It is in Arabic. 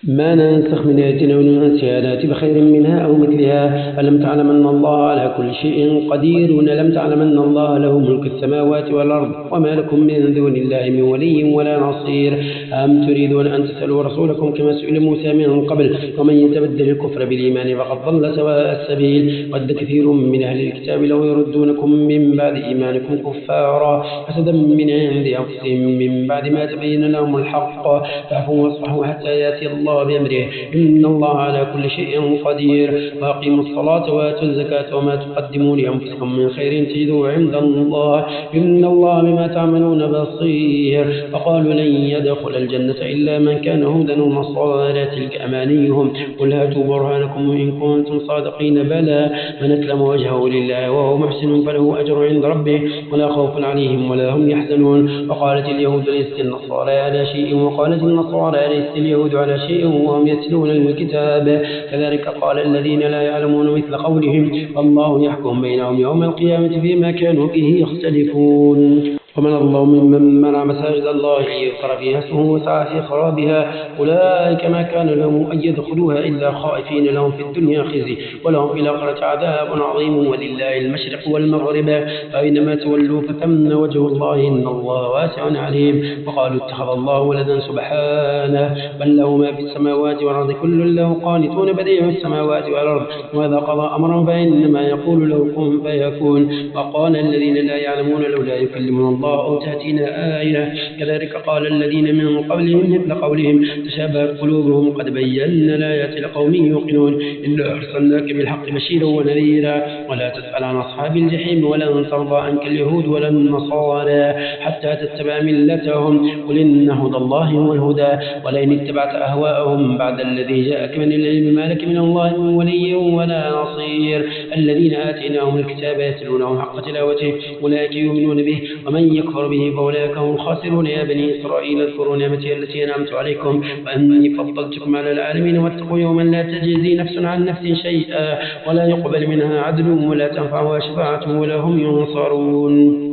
ما ننسخ من آية أو ننسها نأت بخير منها أو مثلها. ألم تعلم أن الله على كل شيء قدير؟ ألم تعلم أن الله له ملك السماوات والأرض وما لكم من دون الله من ولي ولا نصير. أم تريدون أن تسألوا رسولكم كما سئل موسى من قبل ومن يتبدل الكفر بالإيمان فقد ضل سواء السبيل. ود كثير من أهل الكتاب لو يردونكم من بعد إيمانكم كفارا حسدا من عند أنفسهم من بعد ما تبين لهم الحق فاعفوا واصفحوا حتى يأتي الله بأمره إن الله على كل شيء قدير. وأقيموا الصلاة وآتوا الزكاة وما تقدموا لأنفسكم من خير تجدوه عند الله إن الله بما تعملون بصير. وقالوا لن يدخل الجنة إلا من كان هودا ونصارى تلك أمانيهم قل هاتوا برهانكم إن كنتم صادقين بلى من أسلم وجهه لله وهو محسن فله أجر عند ربه ولا خوف عليهم ولا هم يحزنون. وقالت اليهود ليست النصارى على شيء وقالت النصارى ليست اليهود على شيء وهم يتلون الكتاب كذلك قال الذين لا يعلمون مثل قولهم والله يحكم بينهم يوم القيامة فيما كانوا فيه يختلفون. ومن الله ممن منع مساجد الله ليذكر فيها اسمه وسعى في خرابها أولئك ما كان لهم أن يدخلوها إلا خائفين لهم في الدنيا خزي ولهم في الآخرة عذاب عظيم ولله المشرق والمغرب فأينما تولوا فثم وجه الله إن الله واسع عليم. وقالوا اتخذ الله ولدا سبحانه بل له ما في السماوات والأرض كل له قانتون بديع السماوات والأرض وإذا قضى أمرا فإنما يقول له كن فيكون. وقال الذين لا يعلمون لولا يكلمنا الله أو تأتينا آية كذلك قال الذين من قبلهم مثل قولهم تشابهت قلوبهم قد بينا الآيات لقوم يوقنون إنا أرسلناك بالحق بشيرا ونذيرا ولا تسأل عن أصحاب الجحيم ولن ترضى عنك اليهود ولا النصارى حتى تتبع ملتهم قل إن هدى الله هو الهدى ولئن اتبعت أهواءهم بعد الذي جاءك من العلم ما لك من الله من ولي ولا نصير. الذين آتيناهم الكتاب يتلونه حق تلاوته أولئك يؤمنون به ومن يكفر به فأولئك هم الخاسرون. يا بني إسرائيل اذكروا نعمتي التي أنعمت عليكم وأني فضلتكم على العالمين واتقوا يوما لا تجزي نفس عن نفس شيئا ولا يقبل منها عدل ولا تنفعها شفاعة ولا هم ينصرون.